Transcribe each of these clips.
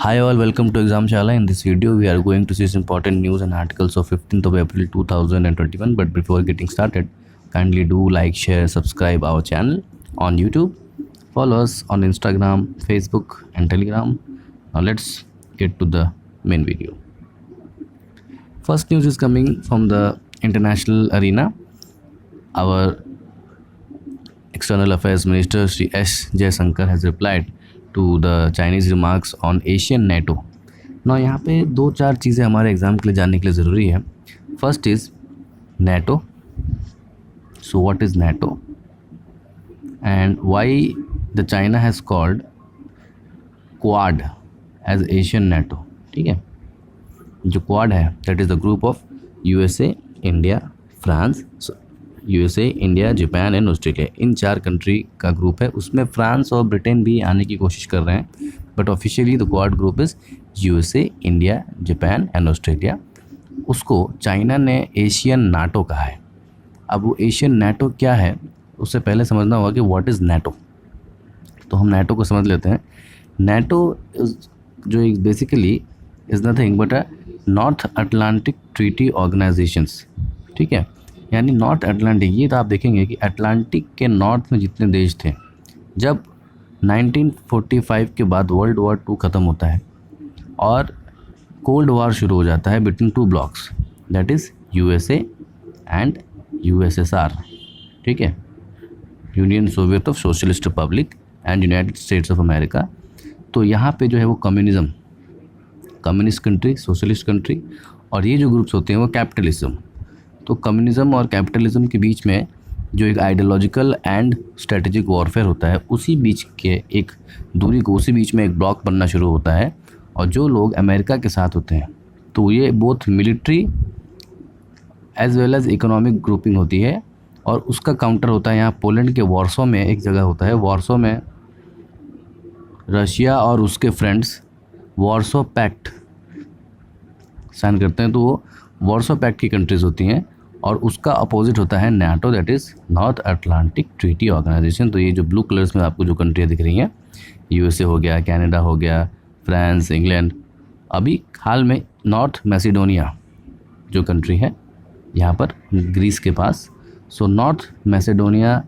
Hi all, welcome to Examshala. In this video, we are going to see some important news and articles of 15th of April 2021. But before getting started, kindly do like, share, subscribe our channel on YouTube. Follow us on Instagram, Facebook and Telegram. Now let's get to the main video. First news is coming from the international arena. Our External Affairs Minister Shri S. Jaishankar has replied to the Chinese remarks on Asian NATO. Now यहाँ पे दो चार चीज़ें हमारे exam के लिए जानने के लिए ज़रूरी है. First is NATO. So what is NATO and why the China has called Quad as Asian NATO. ठीक है, जो Quad है that is the group of USA, India, France, USA, India, Japan and Australia. इन चार country का group है. उसमें France और ब्रिटेन भी आने की कोशिश कर रहे हैं, but officially the quad group is USA, India, Japan and Australia. उसको चाइना ने एशियन नाटो कहा है. अब वो एशियन नाटो क्या है, उससे पहले समझना होगा कि व्हाट इज़ नाटो. तो हम नाटो को समझ लेते हैं. नाटो जो basically is nothing but a north Atlantic treaty organisations. ठीक है, यानी नॉर्थ अटलांटिक. ये तो आप देखेंगे कि अटलांटिक के नॉर्थ में जितने देश थे, जब 1945 के बाद वर्ल्ड वॉर 2 ख़त्म होता है और कोल्ड वॉर शुरू हो जाता है between 2 blocks, that is USA and USSR. ठीक है, union Soviet of socialist Republic and United states of America. तो यहाँ पे जो है वो communism, communist country, socialist country, और ये जो ग्रुप्स होते हैं वो कैपिटलिज्म. तो कम्युनिज़म और कैपिटलिज्म के बीच में जो एक आइडियोलॉजिकल एंड स्ट्रेटेजिक वॉरफेयर होता है, उसी बीच के एक दूरी को, उसी बीच में एक ब्लॉक बनना शुरू होता है. और जो लोग अमेरिका के साथ होते हैं तो ये both military as well as economic grouping होती है. और उसका काउंटर होता है यहाँ पोलैंड के वॉर्सो में एक जगह होता है. वॉर्सो में रशिया और उसके फ्रेंड्स वॉर्सो पैक्ट साइन करते हैं, तो वो वॉर्सो पैक्ट की कंट्रीज़ होती हैं. और उसका अपोजिट होता है NATO, that is North Atlantic Treaty Organization. तो ये जो ब्लू कलर्स में आपको जो कंट्रियाँ दिख रही हैं, USA हो गया, कनाडा हो गया, फ्रांस, इंग्लैंड. अभी हाल में नॉर्थ मैसेडोनिया जो कंट्री है यहाँ पर ग्रीस के पास, सो नॉर्थ मैसेडोनिया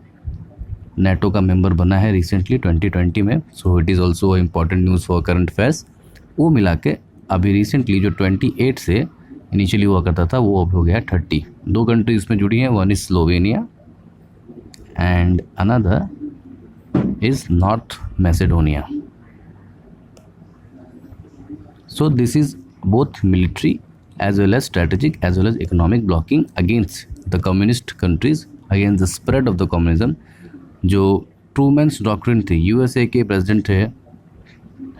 नाटो का मेंबर बना है रिसेंटली 2020 में. So it is also important news for current affairs. वो मिला के अभी रिसेंटली जो 28 से इनिशियली हुआ करता था वो अब हो गया 30. 2 कंट्री इसमें जुड़ी हैं, one is Slovenia and another is North Macedonia. So this is both military as well as strategic as well as economic blocking against the communist countries, against the spread of the communism. जो Truman's doctrine थी, USA के president थे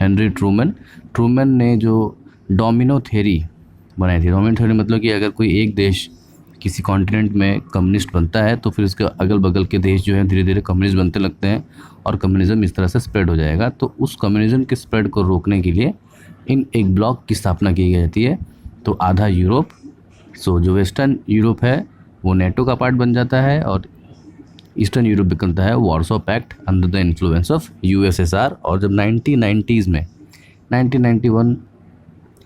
Henry Truman. Truman ने जो domino theory बनाई थी. Domino theory मतलब कि अगर कोई एक देश किसी कॉन्टिनेंट में कम्युनिस्ट बनता है तो फिर उसके अगल बगल के देश जो हैं धीरे धीरे कम्युनिस्ट बनते लगते हैं और कम्युनिज़्म इस तरह से स्प्रेड हो जाएगा. तो उस कम्युनिज़्म के स्प्रेड को रोकने के लिए इन एक ब्लॉक की स्थापना की जाती है. तो आधा यूरोप, सो जो वेस्टर्न यूरोप है वो नेटो का पार्ट बन जाता है और ईस्टर्न यूरोप बनता है Warsaw Pact under the influence of USSR. और जब 1990s में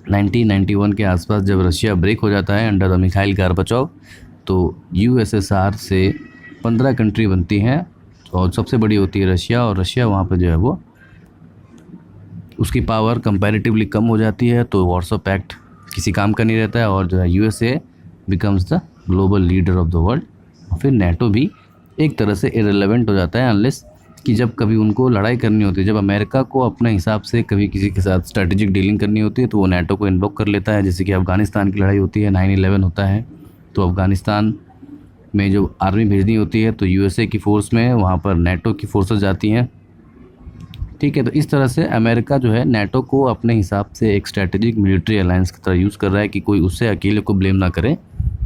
1991 के आसपास जब रशिया ब्रेक हो जाता है अंडर द मिखाइल गोर्बाचोव, तो USSR से 15 कंट्री बनती हैं और सबसे बड़ी होती है रशिया. और रशिया वहाँ पर जो है वो उसकी पावर कंपैरेटिवली कम हो जाती है, तो वॉर्सो पैक्ट किसी काम का नहीं रहता है और जो है USA becomes the global leader of the world. और फिर NATO भी एक तरह से इरेलेवेंट हो जाता है अनलेस कि जब कभी उनको लड़ाई करनी होती है, जब अमेरिका को अपने हिसाब से कभी किसी के साथ स्ट्रैटेजिक डीलिंग करनी होती है तो वो नाटो को इन्वोक कर लेता है. जैसे कि अफ़गानिस्तान की लड़ाई होती है, 9/11 होता है, तो अफ़गानिस्तान में जो आर्मी भेजनी होती है तो USA की फ़ोर्स में वहाँ पर नाटो की फोर्सेस जाती हैं. ठीक है, तो इस तरह से अमेरिका जो है नाटो को अपने हिसाब से एक स्ट्रैटेजिक मिलिट्री अलायंस की तरह यूज़ कर रहा है कि कोई उससे अकेले को ब्लेम ना करे.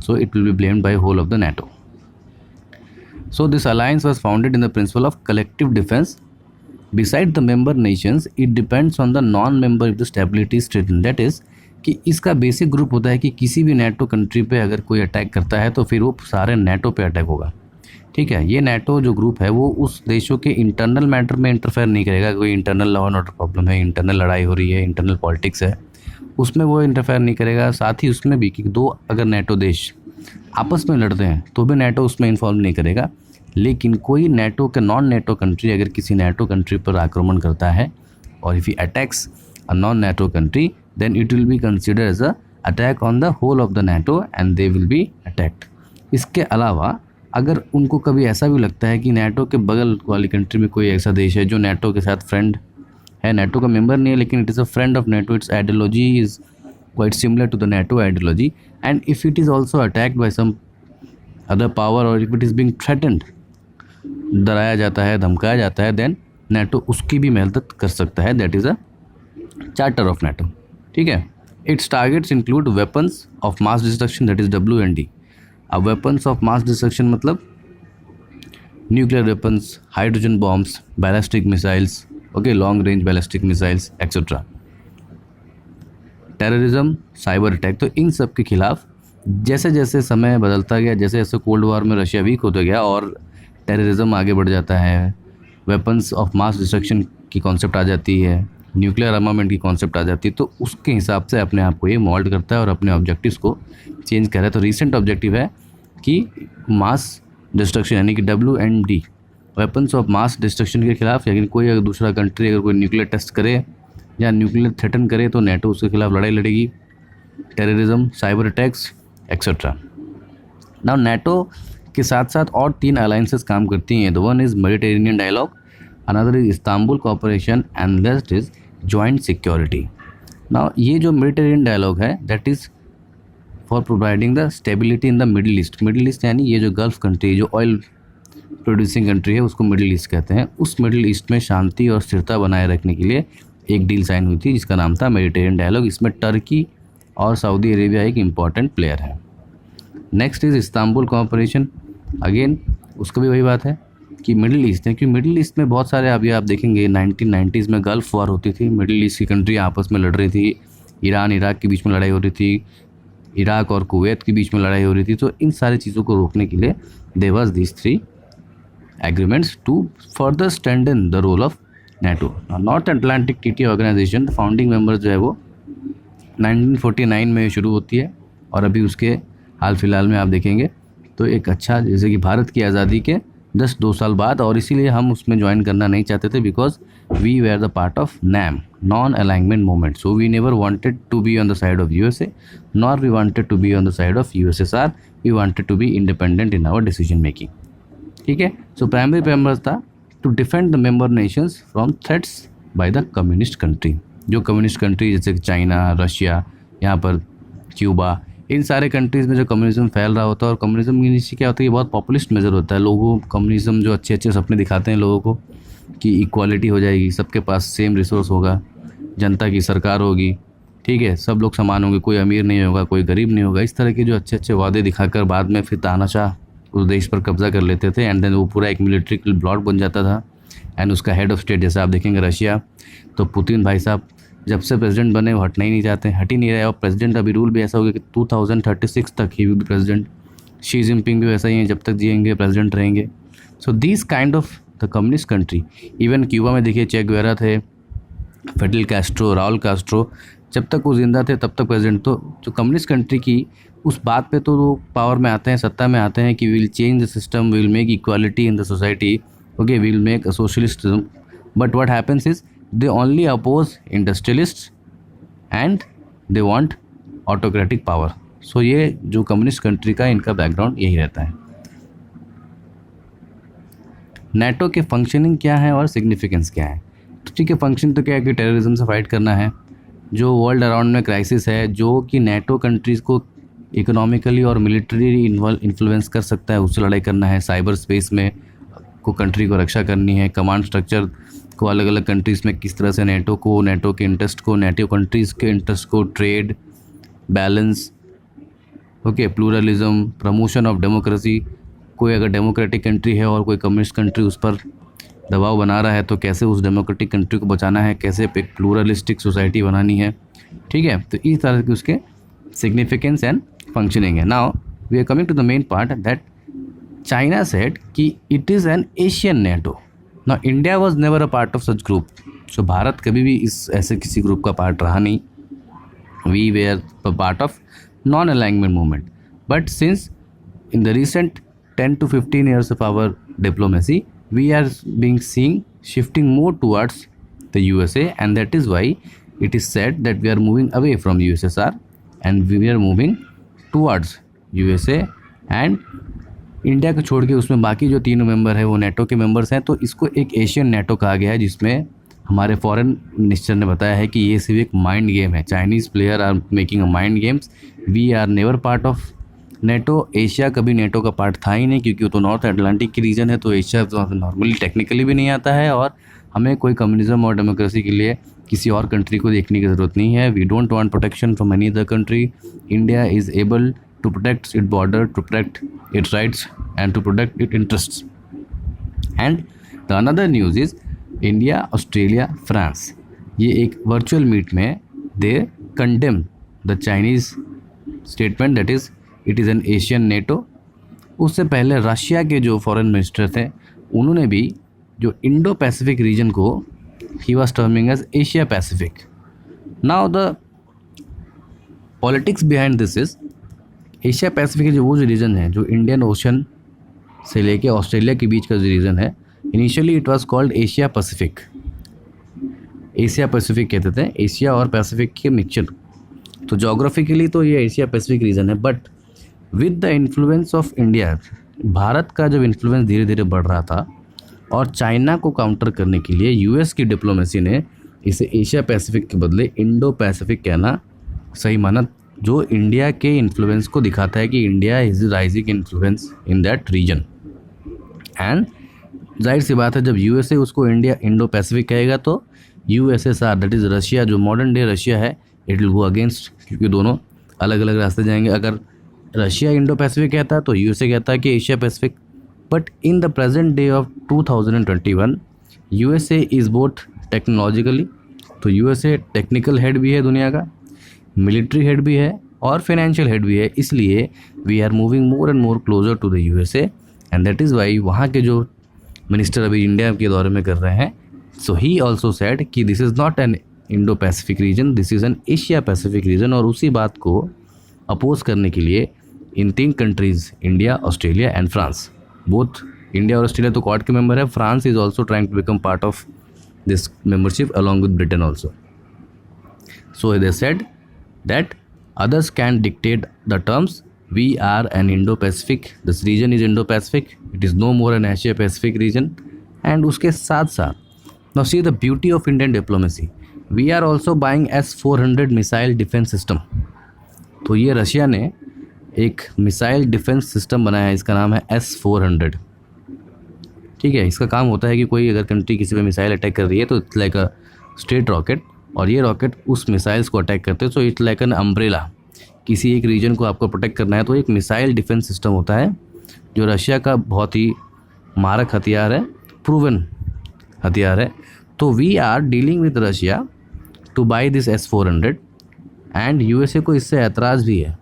So it will be blamed by whole of the NATO. So this alliance was founded in the principle of collective defense. Beside the member nations, it depends on the non-member if the stability is threatened. That is कि इसका basic group होता है कि किसी भी NATO country पे अगर कोई अटैक करता है तो फिर वो सारे NATO पे अटैक होगा. ठीक है। ये नेटो जो ग्रुप है वो उस देशों के इंटरनल मैटर में इंटरफेयर नहीं करेगा। कोई internal law and order problem है, इंटरनल लड़ाई हो रही है, इंटरनल पॉलिटिक्स है, उसमें वो इंटरफेयर नहीं करेगा। साथ ही उसमें भी कि दो अगर नेटो देश आपस में लड़ते हैं तो भी नेटो उसमें इन्वॉल्व नहीं करेगा। लेकिन कोई नेटो के नॉन नेटो कंट्री अगर किसी नेटो कंट्री पर आक्रमण करता है और if he attacks a non NATO country then it will be consider as a attack on the whole of the NATO and they will be attacked. इसके अलावा अगर उनको कभी ऐसा भी लगता है कि नेटो के बगल वाली कंट्री में कोई ऐसा देश है जो नेटो के साथ फ्रेंड है, नेटो का मेंबर नहीं है लेकिन it is a friend of NATO, its ideology is quite similar to the NATO ideology and if it is also attacked by some other power और if it is being threatened, डराया जाता है, धमकाया जाता है, देन नेटो उसकी भी मदद कर सकता है। That is a charter of NATO. ठीक है। It's targets include weapons of mass destruction that is WMD। अब वेपन्स ऑफ मास डिस्ट्रक्शन मतलब nuclear weapons, hydrogen bombs, ballistic missiles, okay, long range ballistic missiles etcetera, terrorism, cyber attack. तो इन सब के खिलाफ जैसे जैसे समय बदलता गया, जैसे जैसे कोल्ड वॉर में रशिया वीक होता गया और टेररिज्म आगे बढ़ जाता है, वेपन्स ऑफ मास डिस्ट्रक्शन की कॉन्सेप्ट आ जाती है, न्यूक्लियर आर्मामेंट की कॉन्सेप्ट आ जाती है, तो उसके हिसाब से अपने आप को ये मोल्ड करता है और अपने ऑब्जेक्टिव्स को चेंज कर रहा है। तो रिसेंट ऑब्जेक्टिव है कि मास डिस्ट्रक्शन यानी कि WMD, weapons of mass destruction के खिलाफ। लेकिन कोई अगर दूसरा कंट्री अगर कोई न्यूक्लियर टेस्ट करे या न्यूक्लियर थ्रेटन करे तो नेटो उसके खिलाफ लड़ाई लड़ेगी। Terrorism, cyber attacks etcetera. Now NATO के साथ साथ और 3 अलायंसेस काम करती हैं। The one is Mediterranean dialogue, another is Istanbul cooperation and next is joint security. Now ये जो मेडिटेरेनियन डायलॉग है that is for providing the stability in the Middle East. Middle East यानी ये जो गल्फ कंट्री जो oil producing country है उसको middle east कहते हैं। उस मिडिल ईस्ट में शांति और स्थिरता बनाए रखने के लिए एक डील साइन हुई थी जिसका नाम था मेडिटेरेनियन डायलॉग। इसमें टर्की और सऊदी अरेबिया एक इम्पॉर्टेंट प्लेयर है। Next is Istanbul cooperation. Again उसका भी वही बात है कि मिडिल ईस्ट है, क्योंकि मिडिल ईस्ट में बहुत सारे अभी आप देखेंगे 1990s में गल्फ वॉर होती थी, मिडिल ईस्ट की कंट्री आपस में लड़ रही थी, ईरान इराक के बीच में लड़ाई हो रही थी, इराक और कुवैत के बीच में लड़ाई हो रही थी। तो इन सारी चीज़ों को रोकने के लिए there was these 3 agreements to further strengthen the role of NATO. North Atlantic Treaty Organization founding members जो है वो 1949 में शुरू होती है और अभी उसके हाल फिलहाल में आप देखेंगे तो एक अच्छा, जैसे कि भारत की आज़ादी के 2 साल बाद, और इसीलिए हम उसमें ज्वाइन करना नहीं चाहते थे because we were the part of NAM, non alignment movement. So we never wanted to be on the side of USA nor we wanted to be on the side of USSR। We wanted to be independent in our decision making. ठीक है। So primary purpose था to defend the member nations from threats by the communist country. जो communist country जैसे कि China, Russia, यहाँ पर Cuba, इन सारे countries में जो कम्युनिज्म फैल रहा होता है, और कम्युनिज्म की नीचे क्या होता है, ये बहुत पॉपुलिस्ट मेजर होता है। लोगों कम्युनिज्म जो अच्छे अच्छे सपने दिखाते हैं लोगों को कि इक्वालिटी हो जाएगी, सबके पास सेम रिसोर्स होगा, जनता की सरकार होगी, ठीक है, सब लोग समान होंगे, कोई अमीर नहीं होगा, कोई गरीब नहीं होगा। इस तरह के जो अच्छे अच्छे वादे दिखाकर बाद में फिर तानाशाह उस देश पर कब्जा कर लेते थे एंड देन वो पूरा एक मिलिट्री ब्लॉक बन जाता था। एंड उसका हेड ऑफ स्टेट जैसे आप देखेंगे रशिया, तो पुतिन भाई साहब जब से प्रेसिडेंट बने वो हटना ही नहीं चाहते, हट ही नहीं रहे। और प्रेसिडेंट अभी रूल भी ऐसा हो गया कि 2036 तक he will be president. Xi Jinping भी वैसा ही है, जब तक जिएंगे प्रेसिडेंट रहेंगे। So this kind of the communist country, even Cuba में देखिए चे गुवेरा थे, फिडेल कैस्ट्रो, राउल कैस्ट्रो, जब तक वो जिंदा थे तब तक प्रेसिडेंट। तो जो कम्युनिस्ट कंट्री की उस बात पे तो वो पावर में आते हैं, सत्ता में आते हैं कि will change the system, will make equality in the society, okay, will make a socialistism. But what happens is they only oppose industrialists and they want autocratic power. So ये जो कम्युनिस्ट कंट्री का इनका background यही रहता है। NATO के functioning क्या है और सिग्निफिकेंस क्या है? तो ठीक है, फंक्शन तो क्या है कि टेररिज्म से फाइट करना है, जो वर्ल्ड अराउंड में क्राइसिस है, जो कि नेटो कंट्रीज़ को इकोनॉमिकली और मिलिट्री इन्फ्लुएंस कर सकता है, उससे लड़ाई करना है। साइबर स्पेस में को कंट्री को रक्षा करनी है। कमांड स्ट्रक्चर को अलग अलग कंट्रीज़ में किस तरह से नेटो के इंटरेस्ट को, नेटो कंट्रीज़ के इंटरेस्ट को, trade balance, okay, pluralism, promotion of democracy. कोई अगर डेमोक्रेटिक कंट्री है और कोई कम्युनिस्ट कंट्री उस पर दबाव बना रहा है तो कैसे उस डेमोक्रेटिक कंट्री को बचाना है, कैसे एक प्लूरलिस्टिक सोसाइटी बनानी है। ठीक है, तो इस तरह के उसके सिग्निफिकेंस एंड फंक्शनिंग है। Now we are coming to the main part that China said कि it is an Asian NATO. Now India was never a part of such group. So Bharat कभी भी इस ऐसे किसी ग्रुप का पार्ट रहा नहीं. We were a part of non-alignment movement. But since in the recent 10 to 15 years of our diplomacy, we are being seen shifting more towards the USA, and that is why it is said that we are moving away from USSR and we are moving towards USA. And India को छोड़ के उसमें बाकी जो तीनों member है वो NATO के मेंबर्स हैं. तो इसको एक एशियन नेटो कहा गया है, जिसमें हमारे फॉरेन मिनिस्टर ने बताया है कि ये सिर्फ एक माइंड गेम है. Chinese player are making a mind games. We are never part of NATO. Asia कभी नेटो का पार्ट था ही नहीं, क्योंकि वो तो नॉर्थ अटलांटिक की रीजन है. तो एशिया तो नॉर्मली टेक्निकली भी नहीं आता है, और हमें कोई कम्युनिज्म और डेमोक्रेसी के लिए किसी और कंट्री को देखने की ज़रूरत नहीं है. We don't want protection from any other country. India is able to protect its border, to protect its rights, and to protect its interests. And the another news is India, Australia, France. ये एक virtual meet में they condemn the Chinese statement that is it is an Asian NATO. उससे पहले Russia के जो foreign minister थे उन्होंने भी जो इंडो पैसिफिक रीजन को he was terming as Asia Pacific. Now the politics behind this is Asia Pacific के जो रीजन है, जो इंडियन ओशन से लेके ऑस्ट्रेलिया के बीच का जो रीजन है, initially it was called Asia Pacific. Asia Pacific कहते थे, एशिया और पैसिफिक के मिक्सचर. तो जोग्राफिकली तो ये एशिया पैसिफिक रीजन है. But with the influence of India, Bharat का जब इन्फ्लुएंस धीरे धीरे बढ़ रहा था और चाइना को काउंटर करने के लिए यूएस की डिप्लोमेसी ने इसे एशिया पैसिफिक के बदले इंडो पैसिफिक कहना सही माना, जो इंडिया के इन्फ्लुएंस को दिखाता है कि India is rising influence in that region. And जाहिर सी बात है, जब यूएसए उसको इंडिया इंडो पैसिफिक कहेगा तो यूएसएसआर दैट इज़ रशिया, जो मॉडर्न डे रशिया है, इट विल गो अगेंस्ट, क्योंकि दोनों अलग अलग रास्ते जाएंगे. अगर रशिया इंडो पैसिफिक कहता है तो यूएसए कहता है कि Asia Pacific. But in the present day of 2021 USA is both technologically, तो यूएसए टेक्निकल हेड भी है दुनिया का, मिलिट्री हेड भी है और फाइनेंशियल हेड भी है. इसलिए we are moving more and more closer to the USA, and that is why वहाँ के जो मिनिस्टर अभी इंडिया के दौरे में कर रहे हैं, सो ही ऑल्सो सेड कि this is not an Indo Pacific region, this is an Asia Pacific region. और उसी बात को अपोज करने के लिए इन 3 countries, India, Australia and France, both India और ऑस्ट्रेलिया तो क्वाड के मेंबर है, France is also trying to become part of this membership along with Britain also. So they said that others can dictate the terms. We are an Indo-Pacific. This region is Indo-Pacific. It is no more an Asia-Pacific region. And उसके साथ साथ now see the beauty of Indian diplomacy. We are also buying S-400 missile defense system. तो ये Russia ने एक missile defence system बनाया है, इसका नाम है S-400. ठीक है, इसका काम होता है कि कोई अगर कंट्री किसी पे मिसाइल अटैक कर रही है तो it's like a straight rocket, और ये रॉकेट उस मिसाइल्स को अटैक करते हैं. So it's like an umbrella. किसी एक रीजन को आपको प्रोटेक्ट करना है तो एक मिसाइल डिफेंस सिस्टम होता है, जो रशिया का बहुत ही मारक हथियार है, प्रूवन हथियार है. तो we are dealing with Russia to buy this S-400, and USA को इससे एतराज़ भी है.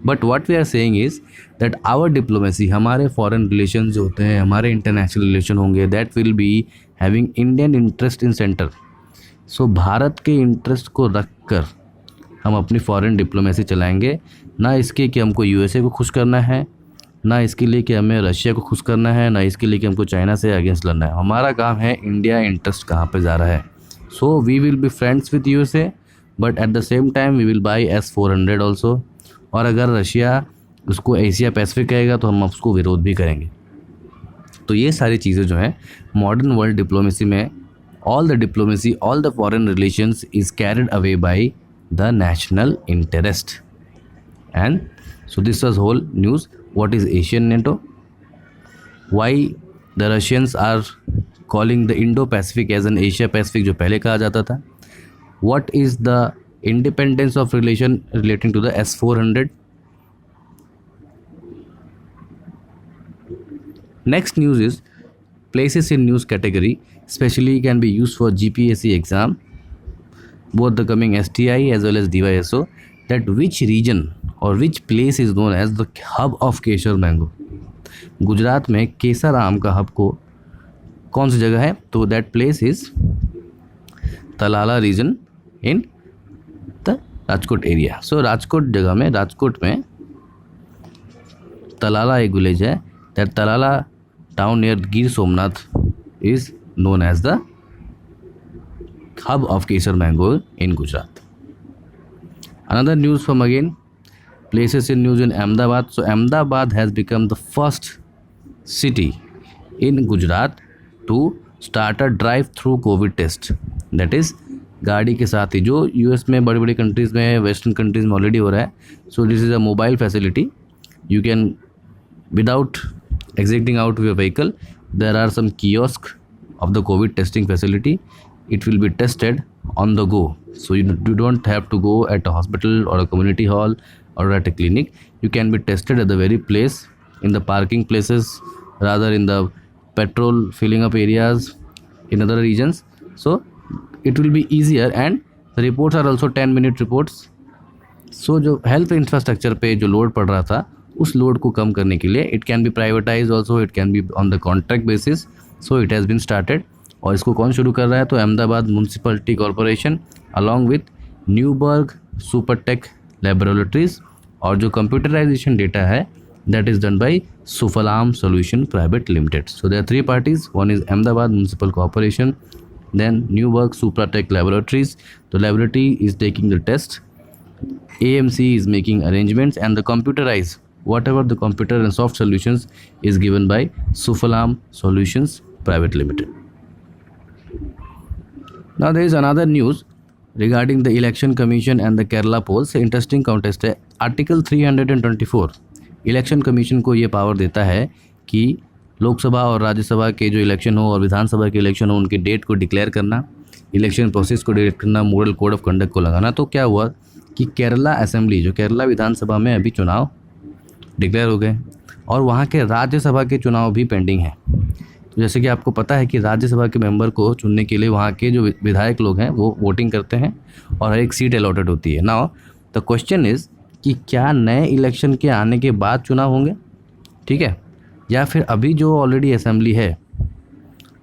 But what we are saying is that our diplomacy, हमारे फॉरेन रिलेशन जो होते हैं, हमारे इंटरनेशनल रिलेशन होंगे, that will be having Indian interest in centre. So Bharat के इंटरेस्ट को रख कर हम अपनी फॉरेन डिप्लोमेसी चलाएंगे, ना इसके कि हमको यूएसए को खुश करना है, ना इसके लिए कि हमें रशिया को खुश करना है, ना इसके लिए कि हमको चाइना से अगेंस्ट लड़ना है. हमारा काम है इंडिया इंटरेस्ट कहाँ पे जा रहा है. So we will be friends with USA, but at the same time we will buy S-400 also. और अगर रशिया उसको एशिया पैसिफिक कहेगा तो हम उसको विरोध भी करेंगे. तो ये सारी चीज़ें जो हैं मॉडर्न वर्ल्ड डिप्लोमेसी में, all the diplomacy, all the foreign relations is carried away by the national interest. And so this was whole news. What is Asian NATO? Why the Russians are calling the Indo-Pacific as an Asia-Pacific जो पहले कहा जाता था? What is the independence of relation relating to the S-400? Next news is places in news category, especially can be used for GPSC exam, both the coming STI as well as DYSO, that which region or which place is known as the hub of Kesar mango. Gujarat में केसर का hub को कौन सी जगह है? तो that place is Talala region in the Rajkot area. So Rajkot जगह में, राजकोट में तलाला एक विलेज है, that Talala town near Gir Somnath is known as the hub of Kesar mango in Gujarat. Another news from again places in news in Ahmedabad. So Ahmedabad has become the first city in Gujarat to start a drive-through COVID test. That is गाड़ी के साथ ही, जो US में बड़ी बड़ी countries में, western countries में already हो रहा है. सो this is a mobile facility. You can without exiting out of your vehicle, there are some kiosk of the COVID testing facility. It will be tested on the go, so you don't have to go at a hospital or a community hall or at a clinic. You can be tested at the very place, in the parking places, rather in the petrol filling up areas in other regions. So it will be easier, and the reports are also 10-minute reports. So जो health infrastructure पे जो load पड़ रहा था, उस load को कम करने के लिए it can be privatise also, it can be on the contract basis. So it has been started. और इसको कौन शुरू कर रहा है? तो Ahmedabad Municipality Corporation along with Newberg Supratech Laboratories. और जो कंप्यूटराइजेशन डेटा है that is done by Suphalam Solution Private Limited. So there are 3 parties. One is Ahmedabad Municipal Corporation, then Newberg Supratech Laboratories. The laboratory is taking the test. AMC is making arrangements, and the computerized, whatever the computer and soft solutions is given by Sufalam Solutions Private Limited. Now there is another news regarding the Election Commission and the Kerala polls. Interesting contest है. Article 324 Election commission को ये power देता है कि लोकसभा और राज्यसभा के जो election हो और विधानसभा के इलेक्शन हो, उनके डेट को डिक्लेयर करना, इलेक्शन प्रोसेस को डिक्लेयर करना, मॉडल कोड ऑफ कंडक्ट को लगाना. तो क्या हुआ कि केरला असेंबली, जो केरला विधानसभा में अभी चुनाव डिक्लेयर हो गए, और वहाँ के राज्यसभा के चुनाव भी पेंडिंग हैं. तो जैसे कि आपको पता है कि राज्यसभा के मेंबर को चुनने के लिए वहाँ के जो विधायक लोग हैं वो वोटिंग करते हैं और हर एक सीट अलॉटेड होती है. नाउ द क्वेश्चन इज़ कि क्या नए इलेक्शन के आने के बाद चुनाव होंगे, ठीक है, या फिर अभी जो ऑलरेडी असेंबली है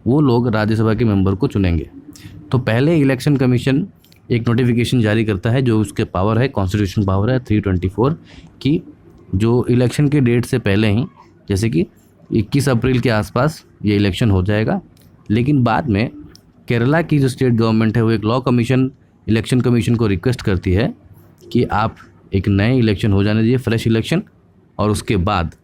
वो लोग राज्यसभा के मेंबर को चुनेंगे. तो पहले इलेक्शन कमीशन एक नोटिफिकेशन जारी करता है, जो उसके पावर है, कॉन्स्टिट्यूशन पावर है 324 की, जो इलेक्शन के डेट से पहले ही, जैसे कि 21 अप्रैल के आसपास ये इलेक्शन हो जाएगा. लेकिन बाद में केरला की जो स्टेट गवर्नमेंट है वो एक लॉ कमीशन, इलेक्शन कमीशन को रिक्वेस्ट करती है कि आप एक नए इलेक्शन हो जाने दीजिए, फ्रेश इलेक्शन, और उसके बाद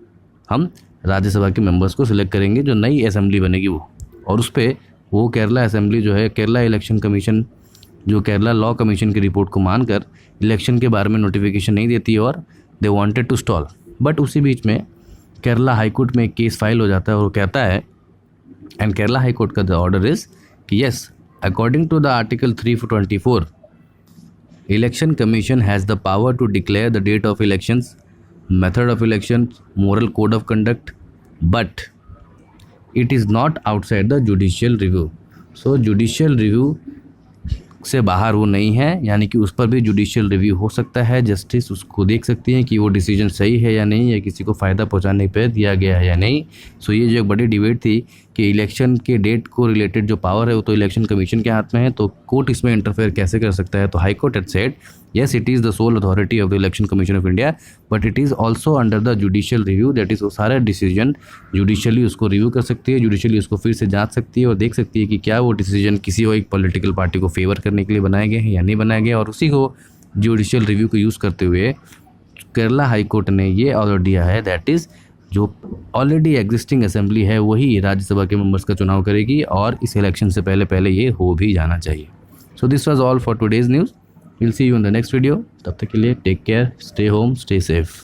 हम राज्यसभा के मेंबर्स को सिलेक्ट करेंगे जो नई असेंबली बनेगी वो. और उस पर वो केरला असेंबली जो है, केरला इलेक्शन कमीशन जो केरला लॉ कमीशन की रिपोर्ट को मानकर इलेक्शन के बारे में नोटिफिकेशन नहीं देती, और they wanted to stall. But उसी बीच में केरला हाई कोर्ट में एक केस फाइल हो जाता है और वो कहता है, एंड केरला हाई कोर्ट का द ऑर्डर इज कि yes, according to the article 324 Election Commission has the power to declare the date of elections, method of elections, moral code of conduct, but it is not outside the judicial review. So judicial review से बाहर वो नहीं है, यानी कि उस पर भी जुडिशियल रिव्यू हो सकता है. जस्टिस उसको देख सकती हैं कि वो डिसीजन सही है या नहीं, या किसी को फ़ायदा पहुंचाने पर दिया गया है या नहीं. सो ये जो एक बड़ी डिबेट थी कि इलेक्शन के डेट को रिलेटेड जो पावर है वो तो इलेक्शन कमीशन के हाथ में है, तो कोर्ट इसमें इंटरफेयर कैसे कर सकता है. तो high court had said yes, it is the sole authority of the Election Commission of India, but it is also under the judicial review. that is वो सारे डिसीजन जुडिशली उसको रिव्यू कर सकती है, जुडिशली उसको फिर से जांच सकती है और देख सकती है कि क्या वो डिसीजन किसी एक पॉलिटिकल पार्टी को फेवर करने के लिए बनाए गए हैं या नहीं बनाए गए. और उसी को जुडिशियल रिव्यू को यूज़ करते हुए केरला हाई कोर्ट ने ये ऑर्डर दिया है, दैट इज़ जो ऑलरेडी एग्जिस्टिंग असेंबली है वही राज्यसभा के मेंबर्स का चुनाव करेगी, और इस इलेक्शन से पहले ये हो भी जाना चाहिए. So this was all for today's news. We'll see you in the next video. तब तक के लिए take care, stay home, stay safe.